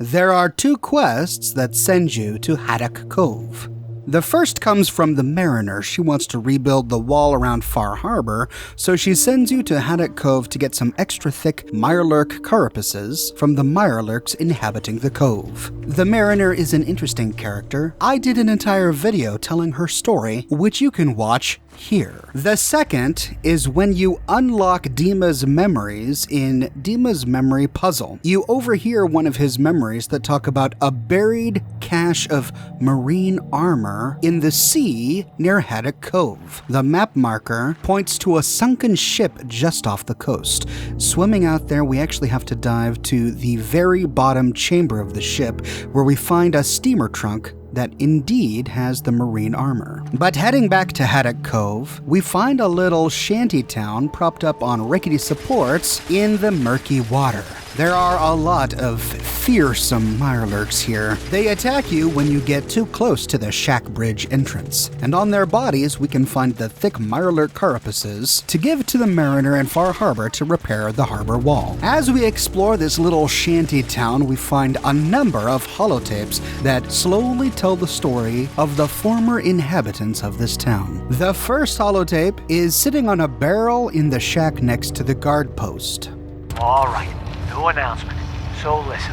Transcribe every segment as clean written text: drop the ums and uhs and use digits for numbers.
There are two quests that send you to Haddock Cove. The first comes from the Mariner. She wants to rebuild the wall around Far Harbor, so she sends you to Haddock Cove to get some extra thick Mirelurk carapaces from the Mirelurks inhabiting the cove. The Mariner is an interesting character. I did an entire video telling her story, which you can watch here. The second is when you unlock Dima's memories in Dima's memory puzzle. You overhear one of his memories that talk about a buried cache of marine armor in the sea near Haddock Cove. The map marker points to a sunken ship just off the coast. Swimming out there, we actually have to dive to the very bottom chamber of the ship where we find a steamer trunk that indeed has the marine armor. But heading back to Haddock Cove, we find a little shantytown propped up on rickety supports in the murky water. There are a lot of fearsome Mirelurks here. They attack you when you get too close to the shack bridge entrance, and on their bodies we can find the thick Mirelurk carapaces to give to the Mariner and Far Harbor to repair the harbor wall. As we explore this little shanty town, we find a number of holotapes that slowly tell the story of the former inhabitants of this town. The first holotape is sitting on a barrel in the shack next to the guard post. All right. New announcement. So listen.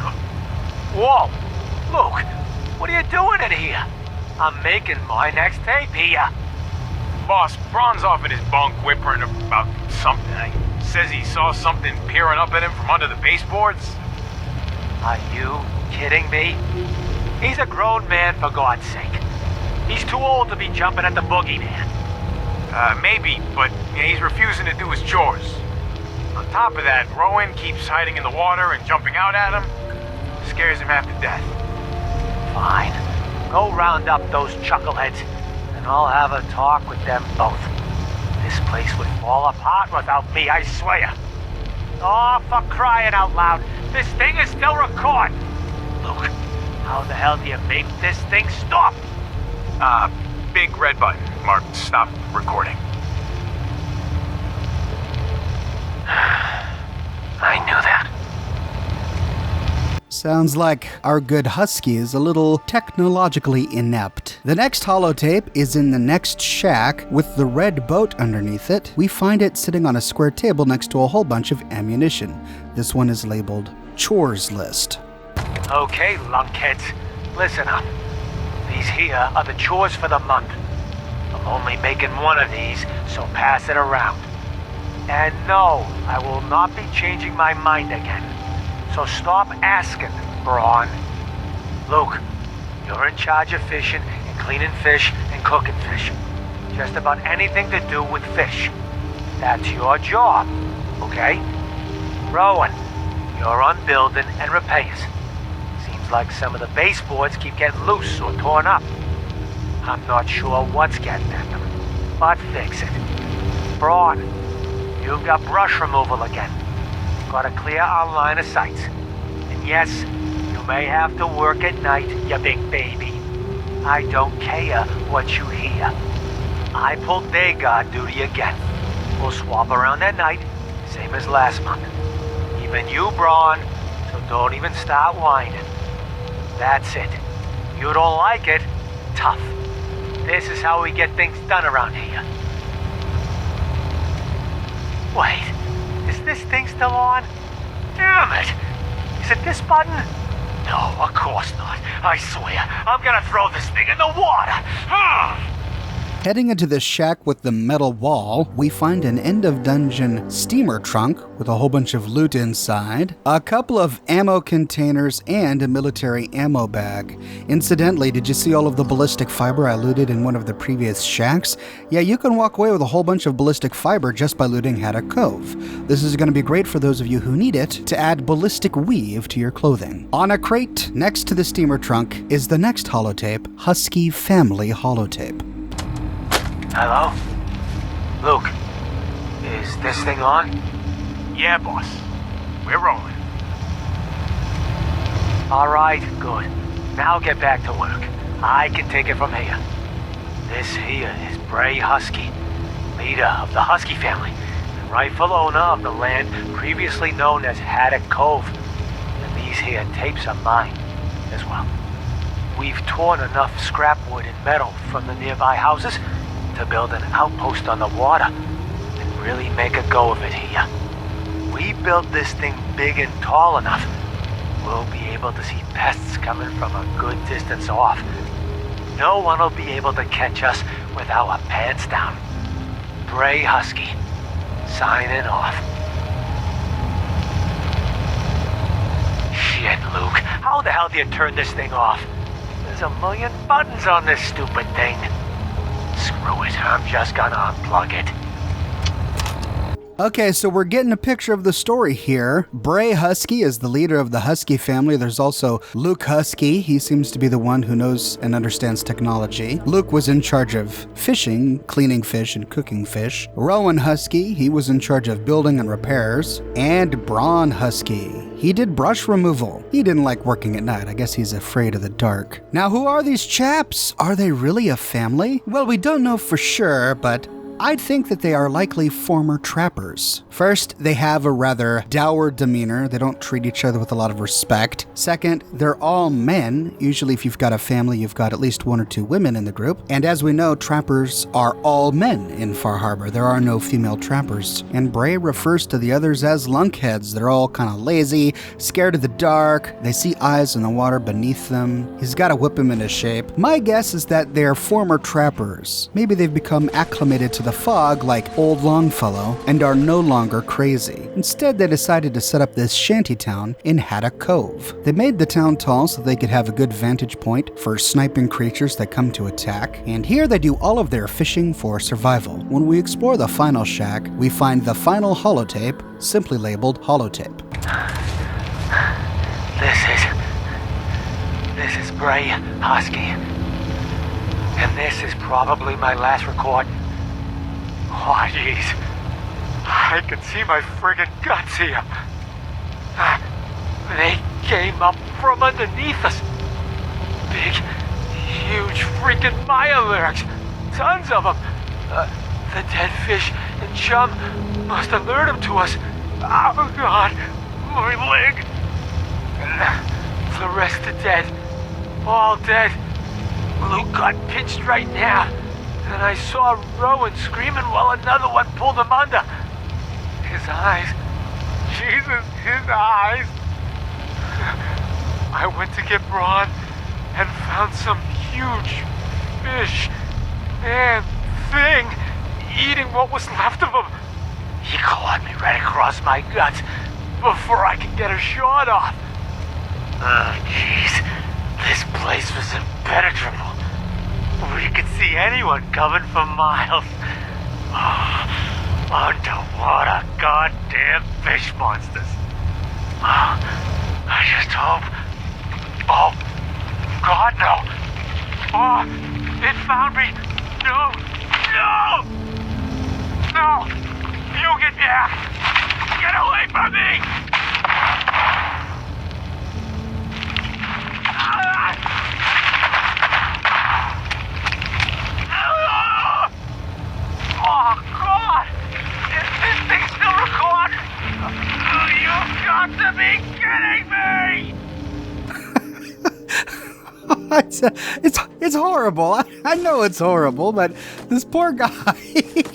Whoa! Luke, what are you doing in here? I'm making my next tape here. Boss, Braun's off at his bunk whimpering about something. He says he saw something peering up at him from under the baseboards. Are you kidding me? He's a grown man, for God's sake. He's too old to be jumping at the boogeyman. Maybe, but he's refusing to do his chores. On top of that, Rowan keeps hiding in the water and jumping out at him. Scares him half to death. Fine. Go round up those chuckleheads, and I'll have a talk with them both. This place would fall apart without me, I swear. Oh, for crying out loud, this thing is still recording. Luke, how the hell do you make this thing stop? Big red button marked stop recording. I knew that. Sounds like our good Husky is a little technologically inept. The next holotape is in the next shack with the red boat underneath it. We find it sitting on a square table next to a whole bunch of ammunition. This one is labeled Chores List. Okay, lunkheads, listen up. These here are the chores for the month. I'm only making one of these, so pass it around. And no, I will not be changing my mind again. So stop asking, Braun. Luke, you're in charge of fishing and cleaning fish and cooking fish. Just about anything to do with fish. That's your job, okay? Rowan, you're on building and repairs. Seems like some of the baseboards keep getting loose or torn up. I'm not sure what's getting at them, but fix it. Braun, you've got brush removal again. Got to clear our line of sight. And yes, you may have to work at night, you big baby. I don't care what you hear. I pulled day guard duty again. We'll swap around at night, same as last month. Even you, Braun, so don't even start whining. That's it. You don't like it? Tough. This is how we get things done around here. Wait, is this thing still on? Damn it! Is it this button? No, of course not. I swear, I'm gonna throw this thing in the water! Heading into the shack with the metal wall, we find an end-of-dungeon steamer trunk with a whole bunch of loot inside, a couple of ammo containers, and a military ammo bag. Incidentally, did you see all of the ballistic fiber I looted in one of the previous shacks? Yeah, you can walk away with a whole bunch of ballistic fiber just by looting Haddock Cove. This is going to be great for those of you who need it to add ballistic weave to your clothing. On a crate next to the steamer trunk is the next holotape, Husky Family Holotape. Hello? Luke, is this thing on? Yeah, boss. We're rolling. All right, good. Now get back to work. I can take it from here. This here is Bray Husky, leader of the Husky family, and rightful owner of the land previously known as Haddock Cove. And these these here tapes are mine as well. We've torn enough scrap wood and metal from the nearby houses to build an outpost on the water and really make a go of it here. We build this thing big and tall enough, we'll be able to see pests coming from a good distance off. No one will be able to catch us with our pants down. Bray Husky, signing off. Shit, Luke. How the hell do you turn this thing off? There's a million buttons on this stupid thing. Screw it, I'm just gonna unplug it. Okay, so we're getting a picture of the story here. Bray Husky is the leader of the Husky family. There's also Luke Husky. He seems to be the one who knows and understands technology. Luke was in charge of fishing, cleaning fish, and cooking fish. Rowan Husky, he was in charge of building and repairs. And Braun Husky, he did brush removal. He didn't like working at night. I guess he's afraid of the dark. Now, who are these chaps? Are they really a family? Well, we don't know for sure, but I'd think that they are likely former trappers. First, they have a rather dour demeanor. They don't treat each other with a lot of respect. Second, they're all men. Usually if you've got a family, you've got at least 1 or 2 women in the group. And as we know, trappers are all men in Far Harbor. There are no female trappers. And Bray refers to the others as lunkheads. They're all kind of lazy, scared of the dark. They see eyes in the water beneath them. He's got to whip them into shape. My guess is that they're former trappers. Maybe they've become acclimated to the fog like old Longfellow and are no longer crazy. Instead, they decided to set up this shantytown in Haddock Cove. They made the town tall so they could have a good vantage point for sniping creatures that come to attack, and here they do all of their fishing for survival. When we explore the final shack, we find the final holotape, simply labeled holotape. This is Bray Husky. And this is probably my last recording. Oh, jeez. I can see my friggin' guts here. They came up from underneath us. Big, huge freaking mirelurks. Tons of them. The dead fish and chum must have lured them to us. Oh, God. My leg. The rest are dead. All dead. Luke got pinched right now. And I saw Rowan screaming while another one pulled him under. His eyes. Jesus, his eyes. I went to get Braun and found some huge fish and thing eating what was left of him. He clawed me right across my guts before I could get a shot off. Oh, jeez. This place was impenetrable. We could see anyone coming for miles. Oh, underwater goddamn fish monsters. Oh, I just hope... Oh, God, no. Oh, it found me. No, no! No! You get back! Get away from me! Oh, God! Is this thing still recording? You've got to be kidding me! It's horrible. I know it's horrible, but this poor guy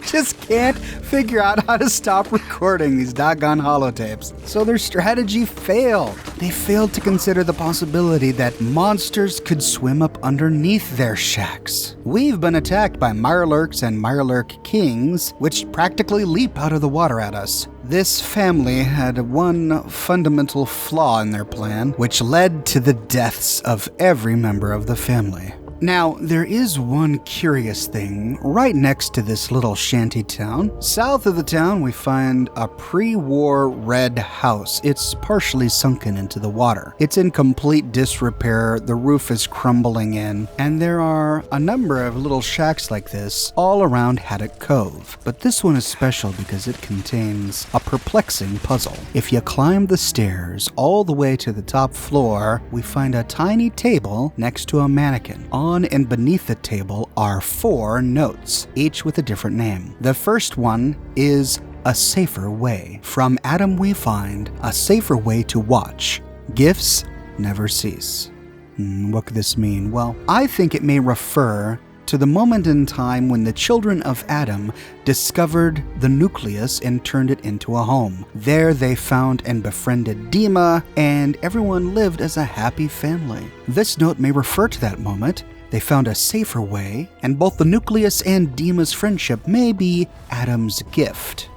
just can't figure out how to stop recording these doggone holotapes. So their strategy failed. They failed to consider the possibility that monsters could swim up underneath their shacks. We've been attacked by mirelurks and mirelurk kings, which practically leap out of the water at us. This family had one fundamental flaw in their plan, which led to the deaths of every member of the family. Now, there is one curious thing right next to this little shanty town. South of the town, we find a pre-war red house. It's partially sunken into the water. It's in complete disrepair, the roof is crumbling in, and there are a number of little shacks like this all around Haddock Cove. But this one is special because it contains a perplexing puzzle. If you climb the stairs all the way to the top floor, we find a tiny table next to a mannequin. On and beneath the table are 4 notes, each with a different name. The first one is A Safer Way. From Adam we find a safer way to watch. Gifts never cease. What could this mean? Well, I think it may refer to the moment in time when the children of Adam discovered the nucleus and turned it into a home. There they found and befriended Dima, and everyone lived as a happy family. This note may refer to that moment. They found a safer way, and both the nucleus and Dima's friendship may be Adam's gift.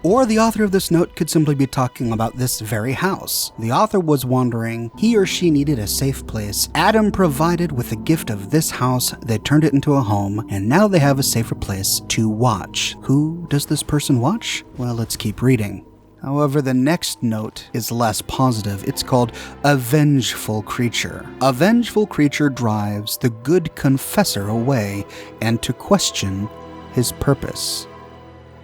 Or the author of this note could simply be talking about this very house. The author was wondering, he or she needed a safe place. Adam provided with the gift of this house, they turned it into a home, and now they have a safer place to watch. Who does this person watch? Well, let's keep reading. However, the next note is less positive. It's called A Vengeful Creature. A vengeful creature drives the good confessor away and to question his purpose.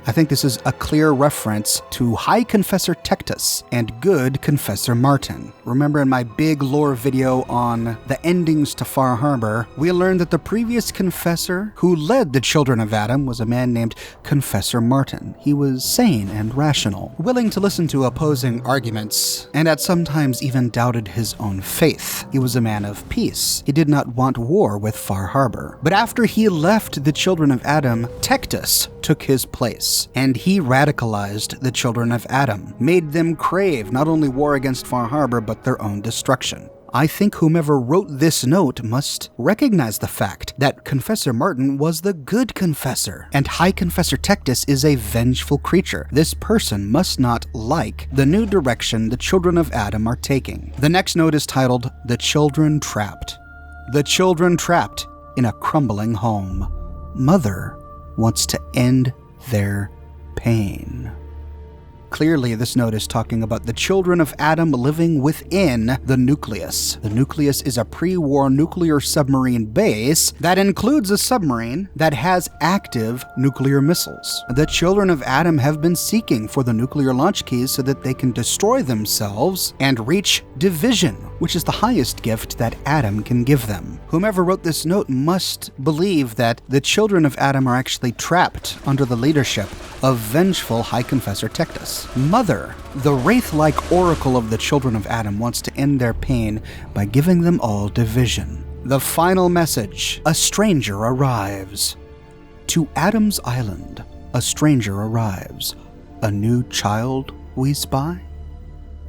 I think this is a clear reference to High Confessor Tectus and Good Confessor Martin. Remember in my big lore video on the endings to Far Harbor, we learned that the previous confessor who led the children of Adam was a man named Confessor Martin. He was sane and rational, willing to listen to opposing arguments, and at sometimes even doubted his own faith. He was a man of peace. He did not want war with Far Harbor. But after he left the children of Adam, Tectus took his place, and he radicalized the children of Adam, made them crave not only war against Far Harbor, but their own destruction. I think whomever wrote this note must recognize the fact that Confessor Martin was the good confessor, and High Confessor Tectus is a vengeful creature. This person must not like the new direction the children of Adam are taking. The next note is titled, The Children Trapped. The children trapped in a crumbling home. Mother wants to end their pain. Clearly, this note is talking about the children of Adam living within the nucleus. The nucleus is a pre-war nuclear submarine base that includes a submarine that has active nuclear missiles. The children of Adam have been seeking for the nuclear launch keys so that they can destroy themselves and reach division, which is the highest gift that Adam can give them. Whomever wrote this note must believe that the children of Adam are actually trapped under the leadership of vengeful High Confessor Tectus. Mother, the wraith-like oracle of the children of Adam, wants to end their pain by giving them all division. The final message: a stranger arrives. To Adam's island, a stranger arrives. A new child we spy?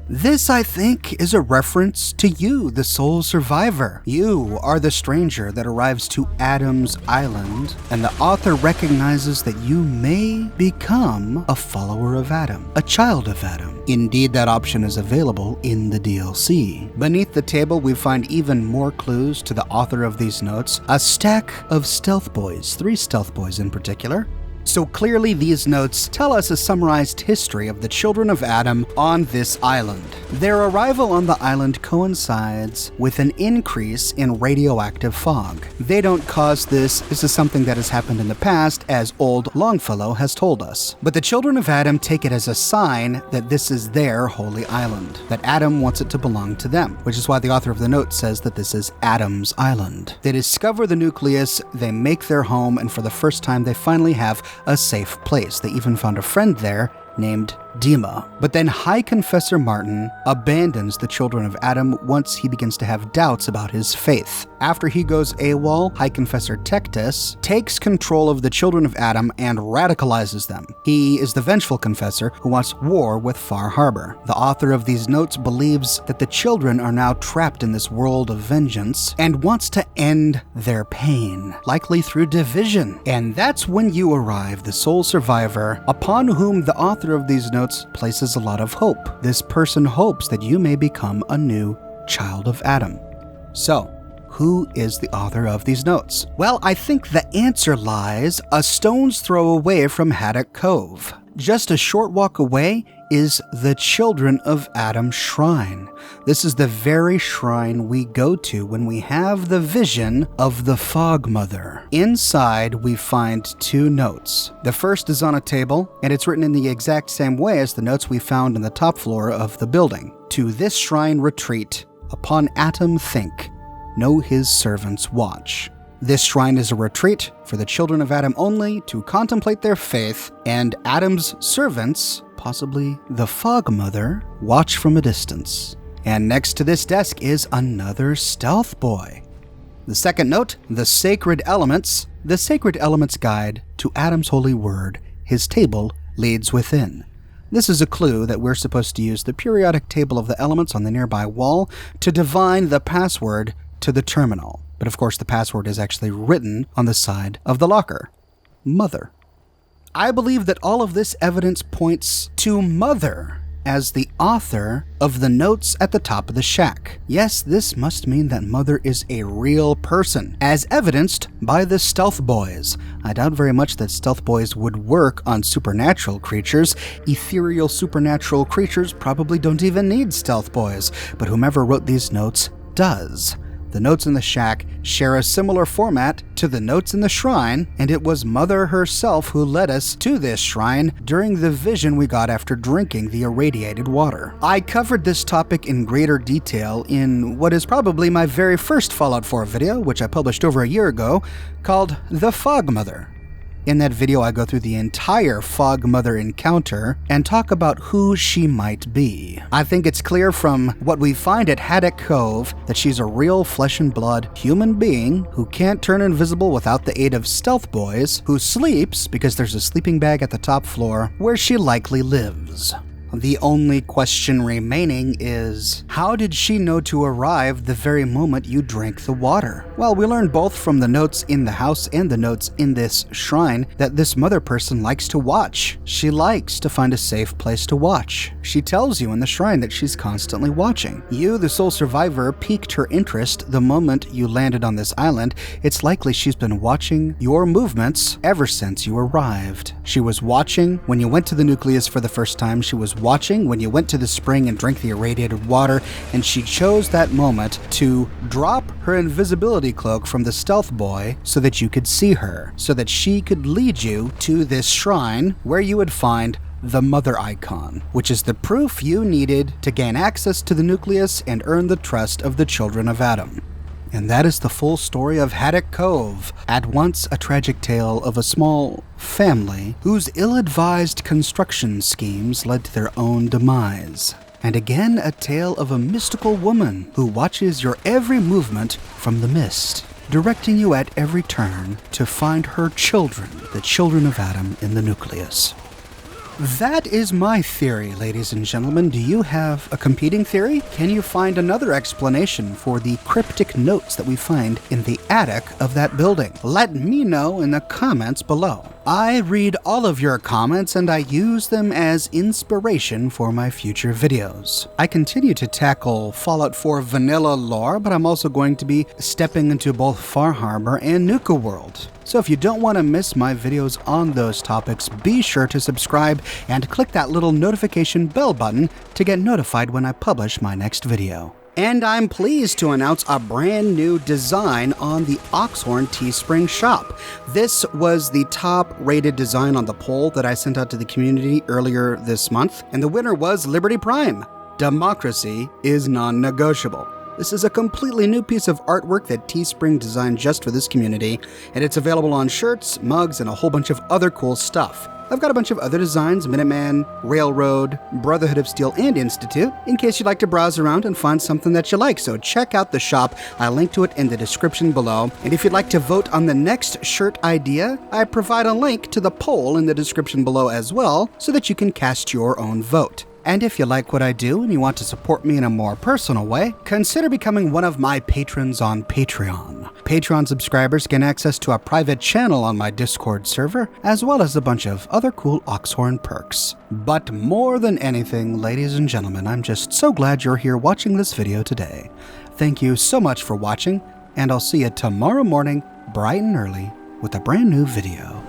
This, I think, is a reference to you, the sole survivor. You are the stranger that arrives to Adam's island, and the author recognizes that you may become a follower of Adam, a child of Adam. Indeed, that option is available in the DLC. Beneath the table, we find even more clues to the author of these notes, a stack of stealth boys, 3 stealth boys in particular. So clearly these notes tell us a summarized history of the children of Adam on this island. Their arrival on the island coincides with an increase in radioactive fog. They don't cause this. This is something that has happened in the past, as old Longfellow has told us. But the children of Adam take it as a sign that this is their holy island, that Adam wants it to belong to them, which is why the author of the note says that this is Adam's island. They discover the nucleus, they make their home, and for the first time they finally have a safe place. They even found a friend there named Dima. But then High Confessor Martin abandons the children of Adam once he begins to have doubts about his faith. After he goes AWOL, High Confessor Tectus takes control of the children of Adam and radicalizes them. He is the vengeful confessor who wants war with Far Harbor. The author of these notes believes that the children are now trapped in this world of vengeance and wants to end their pain, likely through division. And that's when you arrive, the sole survivor, upon whom the author of these notes places a lot of hope. This person hopes that you may become a new child of Adam. So, who is the author of these notes? Well, I think the answer lies a stone's throw away from Haddock Cove. Just a short walk away is the Children of Adam Shrine. This is the very shrine we go to when we have the vision of the Fog Mother. Inside, we find 2 notes. The first is on a table, and it's written in the exact same way as the notes we found on the top floor of the building. To this shrine retreat, upon Atom think, know his servants watch. This shrine is a retreat for the children of Adam only to contemplate their faith, and Adam's servants, possibly the Fog Mother, watch from a distance. And next to this desk is another stealth boy. The second note, the sacred elements. The sacred elements guide to Adam's holy word. His table leads within. This is a clue that we're supposed to use the periodic table of the elements on the nearby wall to divine the password to the terminal. But of course, the password is actually written on the side of the locker. Mother. I believe that all of this evidence points to Mother as the author of the notes at the top of the shack. Yes, this must mean that Mother is a real person, as evidenced by the stealth boys. I doubt very much that stealth boys would work on supernatural creatures. Ethereal supernatural creatures probably don't even need stealth boys, but whomever wrote these notes does. The notes in the shack share a similar format to the notes in the shrine, and it was Mother herself who led us to this shrine during the vision we got after drinking the irradiated water. I covered this topic in greater detail in what is probably my very first Fallout 4 video, which I published over a year ago, called The Fog Mother. In that video, I go through the entire Fog Mother encounter and talk about who she might be. I think it's clear from what we find at Haddock Cove that she's a real flesh and blood human being who can't turn invisible without the aid of stealth boys, who sleeps because there's a sleeping bag at the top floor where she likely lives. The only question remaining is, how did she know to arrive the very moment you drank the water? Well, we learned both from the notes in the house and the notes in this shrine that this mother person likes to watch. She likes to find a safe place to watch. She tells you in the shrine that she's constantly watching. You, the sole survivor, piqued her interest the moment you landed on this island. It's likely she's been watching your movements ever since you arrived. She was watching when you went to the nucleus for the first time. She was watching when you went to the spring and drank the irradiated water, and she chose that moment to drop her invisibility cloak from the stealth boy so that you could see her, so that she could lead you to this shrine where you would find the Mother icon, which is the proof you needed to gain access to the nucleus and earn the trust of the children of Adam. And that is the full story of Haddock Cove, at once a tragic tale of a small family whose ill-advised construction schemes led to their own demise. And again, a tale of a mystical woman who watches your every movement from the mist, directing you at every turn to find her children, the children of Adam, in the nucleus. That is my theory, ladies and gentlemen. Do you have a competing theory? Can you find another explanation for the cryptic notes that we find in the attic of that building? Let me know in the comments below. I read all of your comments and I use them as inspiration for my future videos. I continue to tackle Fallout 4 vanilla lore, but I'm also going to be stepping into both Far Harbor and Nuka World. So if you don't want to miss my videos on those topics, be sure to subscribe and click that little notification bell button to get notified when I publish my next video. And I'm pleased to announce a brand new design on the Oxhorn Teespring shop. This was the top rated design on the poll that I sent out to the community earlier this month, and the winner was Liberty Prime. Democracy is non-negotiable. This is a completely new piece of artwork that Teespring designed just for this community, and it's available on shirts, mugs, and a whole bunch of other cool stuff. I've got a bunch of other designs, Minuteman, Railroad, Brotherhood of Steel, and Institute, in case you'd like to browse around and find something that you like. So check out the shop. I'll link to it in the description below. And if you'd like to vote on the next shirt idea, I provide a link to the poll in the description below as well, so that you can cast your own vote. And if you like what I do and you want to support me in a more personal way, consider becoming one of my patrons on Patreon. Patreon subscribers gain access to a private channel on my Discord server, as well as a bunch of other cool Oxhorn perks. But more than anything, ladies and gentlemen, I'm just so glad you're here watching this video today. Thank you so much for watching, and I'll see you tomorrow morning, bright and early, with a brand new video.